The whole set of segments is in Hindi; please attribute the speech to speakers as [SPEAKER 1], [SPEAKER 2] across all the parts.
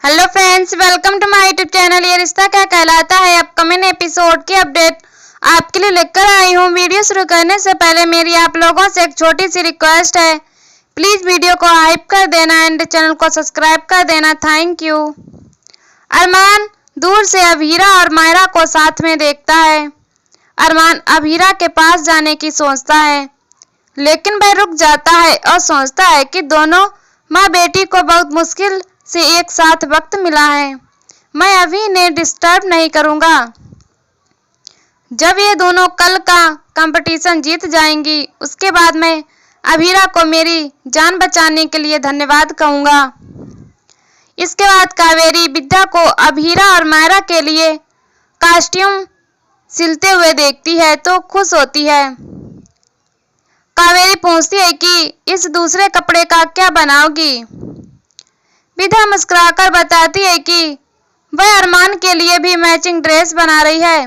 [SPEAKER 1] Hello friends, welcome to my YouTube channel. ये रिश्ता क्या कहलाता है अपकमिंग एपिसोड की अपडेट आपके लिए लेकर आई हूँ। वीडियो शुरू करने से पहले मेरी आप लोगों से एक छोटी सी रिक्वेस्ट है, प्लीज वीडियो को हाइप कर देना एंड चैनल को सब्सक्राइब कर देना। Thank you. अरमान दूर से अभीरा और मायरा को साथ में देखता है। अरमान अभीरा के पास जाने की सोचता है, लेकिन वह रुक जाता है और सोचता है कि दोनों माँ बेटी को बहुत मुश्किल से एक साथ वक्त मिला है। मैं अभी इन्हें डिस्टर्ब नहीं करूंगा। जब ये दोनों कल का कंपटीशन जीत जाएंगी, उसके बाद मैं अभीरा को मेरी जान बचाने के लिए धन्यवाद कहूंगा। इसके बाद कावेरी विद्या को अभीरा और मायरा के लिए कॉस्ट्यूम सिलते हुए देखती है तो खुश होती है। कावेरी पूछती है कि इस दूसरे कपड़े का क्या बनाओगी। विद्या मुस्कुराकर बताती है कि वह अरमान के लिए भी मैचिंग ड्रेस बना रही है,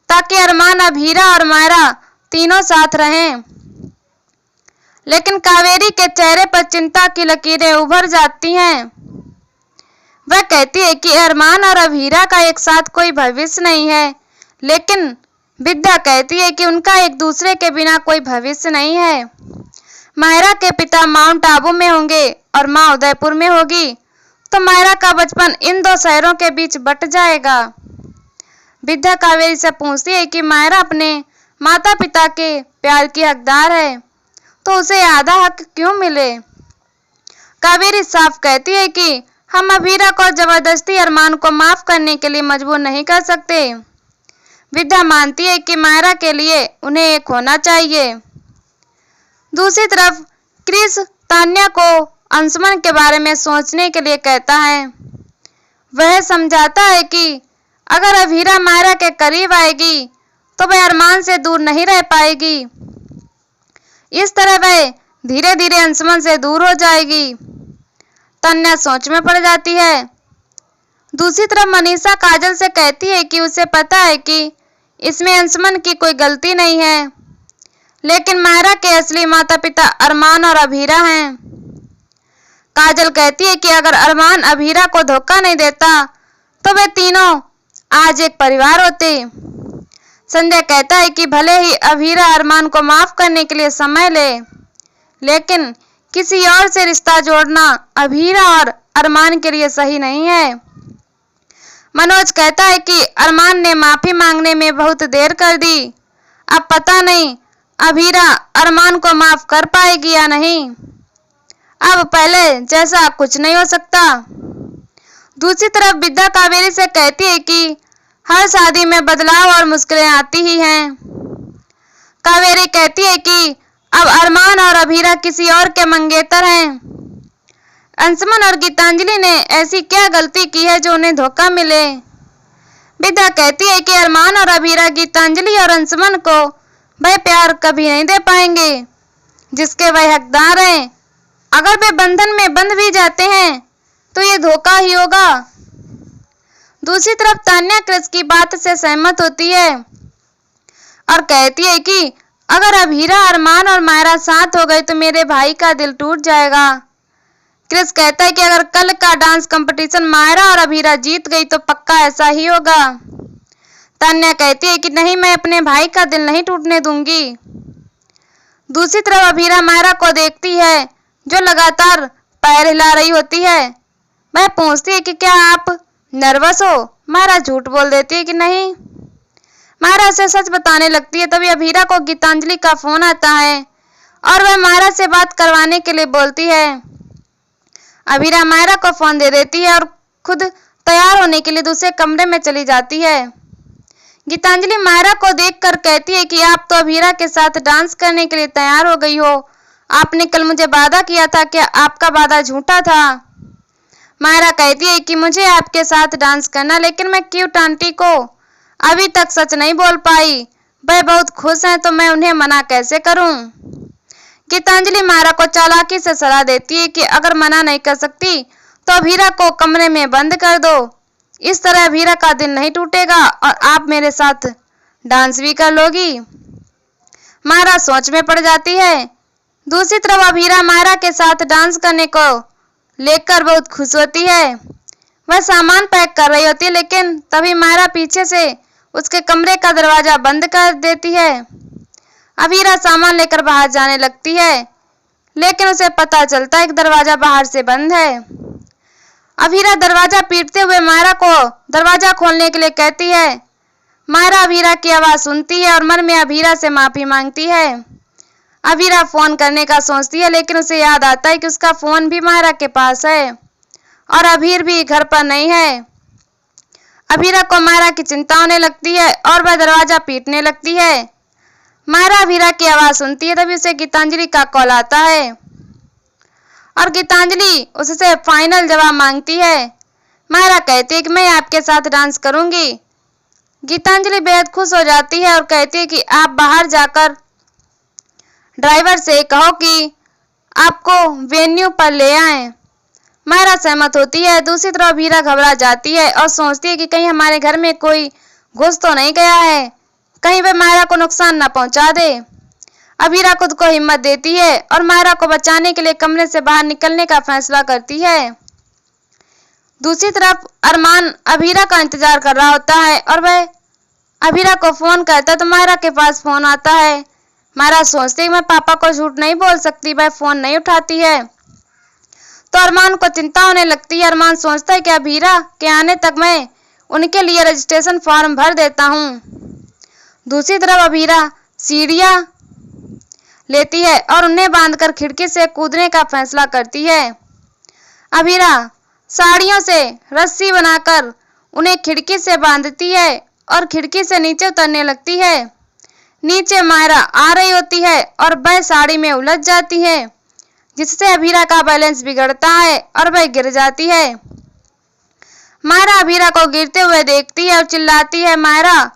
[SPEAKER 1] ताकि अरमान अभीरा और मायरा तीनों साथ रहें। लेकिन कावेरी के चेहरे पर चिंता की लकीरें उभर जाती हैं। वह कहती है कि अरमान और अभीरा का एक साथ कोई भविष्य नहीं है, लेकिन विद्या कहती है कि उनका एक दूसरे के बिना कोई भविष्य नहीं है। मायरा के पिता माउंट आबू में होंगे और माँ उदयपुर में होगी, तो मायरा का बचपन इन दो शहरों के बीच बट जाएगा। विद्या कावेरी से पूछती है कि मायरा अपने माता पिता के प्यार की हकदार है, तो उसे आधा हक क्यों मिले। कावेरी साफ कहती है कि हम अभीरा को जबरदस्ती अरमान को माफ करने के लिए मजबूर नहीं कर सकते। विद्या मानती है कि मायरा के लिए उन्हें एक होना चाहिए। दूसरी तरफ क्रिस तान्या को अंशुमन के बारे में सोचने के लिए कहता है। वह समझाता है कि अगर अभीरा मायरा के करीब आएगी तो वह अरमान से दूर नहीं रह पाएगी। इस तरह वह धीरे धीरे अंशुमन से दूर हो जाएगी। तान्या सोच में पड़ जाती है। दूसरी तरफ मनीषा काजल से कहती है कि उसे पता है कि इसमें अंशुमन की कोई गलती नहीं है, लेकिन मायरा के असली माता पिता अरमान और अभीरा हैं। काजल कहती है कि अगर अरमान अभीरा को धोखा नहीं देता तो वे तीनों आज एक परिवार होते। संजय कहता है कि भले ही अभीरा अरमान को माफ करने के लिए समय ले, लेकिन किसी और से रिश्ता जोड़ना अभीरा और अरमान के लिए सही नहीं है। मनोज कहता है कि अरमान ने माफी मांगने में बहुत देर कर दी। अब पता नहीं अभीरा अरमान को माफ कर पाएगी या नहीं। अब पहले जैसा कुछ नहीं हो सकता। दूसरी तरफ विद्या कावेरी से कहती है कि हर शादी में बदलाव और मुश्किलें आती ही हैं। कावेरी कहती है कि अब अरमान और अभीरा किसी और के मंगेतर हैं। अंशुमन और गीतांजलि ने ऐसी क्या गलती की है जो उन्हें धोखा मिले। विद्या कहती है कि अरमान और अभीरा गीतांजलि और अंशुमन को वह प्यार कभी नहीं दे पाएंगे जिसके वह हकदार हैं। अगर वे बंधन में बंध भी जाते हैं तो ये धोखा ही होगा। दूसरी तरफ तान्या क्रिस की बात से सहमत होती है और कहती है कि अगर अभीरा अरमान और मायरा साथ हो गए तो मेरे भाई का दिल टूट जाएगा। क्रिस कहता है कि अगर कल का डांस कंपटीशन मायरा और अभीरा जीत गई तो पक्का ऐसा ही होगा। तान्या कहती है कि नहीं, मैं अपने भाई का दिल नहीं टूटने दूंगी। दूसरी तरफ अभीरा मायरा को देखती है जो लगातार पैर हिला रही होती है। वह पूछती है कि क्या आप नर्वस हो। मायरा झूठ बोल देती है कि नहीं। मायरा उसे सच बताने लगती है। तभी अभीरा को गीतांजलि का फोन आता है और वह मायरा से बात करवाने के लिए बोलती है। अभीरा मायरा को फोन दे देती है और खुद तैयार होने के लिए दूसरे कमरे में चली जाती है। गीतांजलि मायरा को देखकर कहती है कि आप तो अभीरा के साथ डांस करने के लिए तैयार हो गई हो। आपने कल मुझे वादा किया था, क्या आपका वादा झूठा था। मायरा कहती है कि मुझे आपके साथ डांस करना, लेकिन मैं क्यूट आंटी को अभी तक सच नहीं बोल पाई। वह बहुत खुश हैं तो मैं उन्हें मना कैसे करूं। गीतांजलि मायरा को चालाकी से सलाह देती है कि अगर मना नहीं कर सकती तो अभीरा को कमरे में बंद कर दो। इस तरह अभीरा का दिल नहीं टूटेगा और आप मेरे साथ डांस भी कर लोगी। मायरा सोच में पड़ जाती है। दूसरी तरफ अभीरा मायरा के साथ डांस करने को लेकर बहुत खुश होती है। वह सामान पैक कर रही होती है, लेकिन तभी मायरा पीछे से उसके कमरे का दरवाजा बंद कर देती है। अभीरा सामान लेकर बाहर जाने लगती है, लेकिन उसे पता चलता है कि दरवाजा बाहर से बंद है। अभीरा दरवाजा पीटते हुए मायरा को दरवाजा खोलने के लिए कहती है। मायरा अभीरा की आवाज सुनती है और मन में अभीरा से माफी मांगती है। अभीरा फोन करने का सोचती है, लेकिन उसे याद आता है कि उसका फोन भी मायरा के पास है और अभीर भी घर पर नहीं है। अभीरा को मायरा की चिंता होने लगती है और वह दरवाजा पीटने लगती है। मायरा अभीरा की आवाज सुनती है, तभी उसे गीतांजलि का कॉल आता है और गीतांजलि उससे फाइनल जवाब मांगती है। मायरा कहती है कि मैं आपके साथ डांस करूंगी। गीतांजलि बेहद खुश हो जाती है और कहती है कि आप बाहर जाकर ड्राइवर से कहो कि आपको वेन्यू पर ले आए। मायरा सहमत होती है। दूसरी तरफ अभीरा घबरा जाती है और सोचती है कि कहीं हमारे घर में कोई घुस तो नहीं गया है, कहीं वह मायरा को नुकसान न पहुंचा दे। अभीरा खुद को हिम्मत देती है और मायरा को बचाने के लिए कमरे से बाहर निकलने का फैसला करती है। दूसरी तरफ अरमान अभीरा का इंतजार कर रहा होता है और वह अभीरा को फोन करता है तो मायरा के पास फोन आता है। मायरा सोचती है मैं पापा को झूठ नहीं बोल सकती, वह फोन नहीं उठाती है तो अरमान को चिंता होने लगती है। अरमान सोचता है कि अभीरा के आने तक मैं उनके लिए रजिस्ट्रेशन फॉर्म भर देता हूँ। दूसरी तरफ अभीरा सीढ़ियां लेती है और उन्हें बांधकर खिड़की से कूदने का फैसला करती है। अभीरा साड़ियों से रस्सी बनाकर उन्हें खिड़की से बांधती है और खिड़की से नीचे उतरने लगती है। नीचे मायरा आ रही होती है और वह साड़ी में उलझ जाती है, जिससे अभीरा का बैलेंस बिगड़ता है और वह गिर जाती है। मायरा अभीरा को गिरते हुए देखती है और चिल्लाती है। मायरा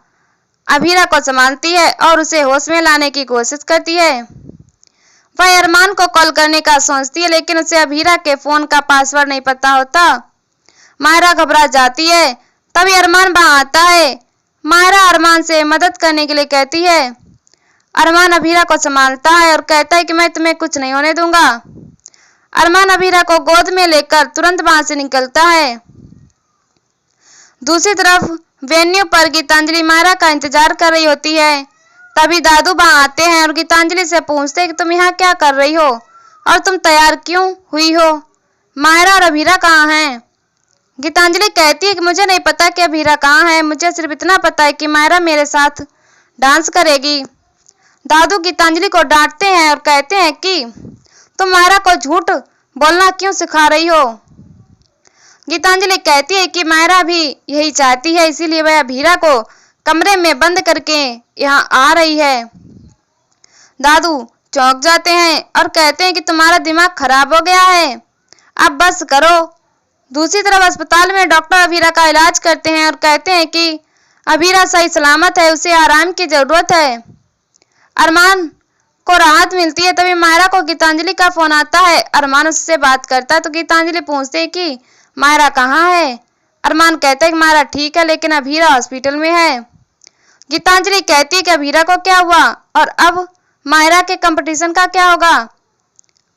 [SPEAKER 1] अभीरा को संभालती है और उसे होश में लाने की कोशिश करती है। वह अरमान को कॉल करने का सोचती है, लेकिन उसे अभीरा के फोन का पासवर्ड नहीं पता होता। मायरा घबरा जाती है। तभी अरमान वहां आता है। मायरा अरमान से मदद करने के लिए कहती है। अरमान अभीरा को संभालता है और कहता है कि मैं तुम्हें कुछ नहीं होने दूंगा। अरमान अभीरा को गोद में लेकर तुरंत वहां से निकलता है। दूसरी तरफ वेन्यू पर गीतांजलि मायरा का इंतजार कर रही होती है। तभी दादू वहां आते हैं और गीतांजलि से पूछते हैं कि तुम यहाँ क्या कर रही हो और तुम तैयार क्यों हुई हो? मायरा और अभीरा कहाँ हैं? गीतांजलि कहती है कि मुझे नहीं पता कि अभीरा कहाँ है, मुझे सिर्फ इतना पता है कि मायरा मेरे साथ डांस करेगी। दादू गीतांजलि को डांटते हैं और कहते हैं कि तुम मायरा को झूठ बोलना क्यों सिखा रही हो? गीतांजलि कहती है कि मायरा भी यही चाहती है, इसीलिए वह अभीरा को कमरे में बंद करके यहाँ आ रही है। दादू चौंक जाते हैं और कहते हैं कि तुम्हारा दिमाग खराब हो गया है, अब बस करो। दूसरी तरफ अस्पताल में डॉक्टर अभीरा का इलाज करते हैं और कहते हैं कि अभीरा सही सलामत है, उसे आराम की जरूरत है। अरमान को राहत मिलती है। तभी मायरा को गीतांजलि का फोन आता है। अरमान उससे बात करता है तो गीतांजलि पूछते है कि मायरा कहाँ है? अरमान कहता है कि मायरा ठीक है, लेकिन अभीरा हॉस्पिटल में है। गीतांजलि कहती है कि अभीरा को क्या हुआ और अब मायरा के कंपटीशन का क्या होगा?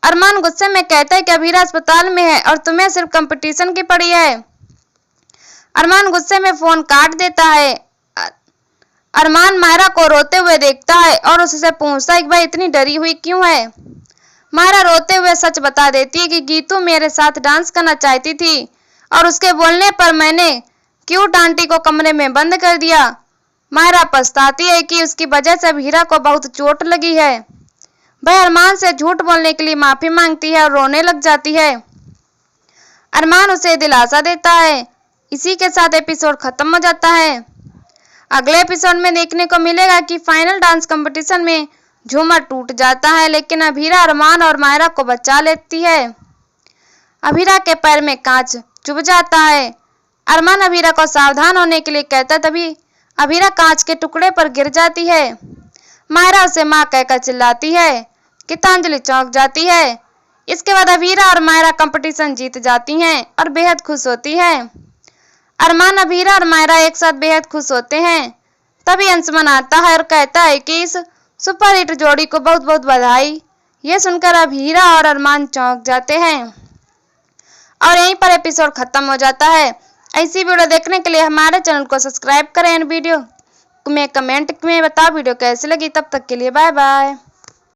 [SPEAKER 1] अरमान गुस्से में कहता है कि अभीरा अस्पताल में है और तुम्हें सिर्फ कंपटीशन की पड़ी है। अरमान गुस्से में फोन काट देता है। अरमान मायरा को रोते हुए देखता है और उससे पूछता है कि भाई इतनी डरी हुई क्यों है? मायरा रोते हुए सच बता देती है कि गीतू मेरे साथ डांस करना चाहती थी और उसके बोलने पर मैंने क्यूट आंटी को कमरे में बंद कर दिया। मायरा पछताती है कि उसकी वजह से अभीरा को बहुत चोट लगी है। वह अरमान से झूठ बोलने के लिए माफी मांगती है और रोने लग जाती है। अरमान उसे दिलासा देता है। इसी के साथ एपिसोड खत्म हो जाता है। अगले एपिसोड में देखने को मिलेगा कि फाइनल डांस कंपटीशन में झूमर टूट जाता है, लेकिन अभीरा अरमान और मायरा को बचा लेती है। अभीरा के पैर में कांच चुभ जाता है। अरमान अभीरा को सावधान होने के लिए कहता, तभी अभीरा कांच के टुकड़े पर गिर जाती है। मायरा उसे माँ कहकर चिल्लाती है। गीतांजलि चौंक जाती है। इसके बाद अभीरा और मायरा कंपटीशन जीत जाती हैं और बेहद खुश होती है। अरमान, अभीरा और मायरा एक साथ बेहद खुश होते हैं। तभी अंशुमन आता है और कहता है कि इस सुपरहिट जोड़ी को बहुत बहुत बधाई। ये सुनकर अभीरा और अरमान चौंक जाते हैं। और यहीं पर एपिसोड खत्म हो जाता है। ऐसी वीडियो देखने के लिए हमारे चैनल को सब्सक्राइब करें। वीडियो में कमेंट में बताओ वीडियो कैसी लगी। तब तक के लिए बाय बाय।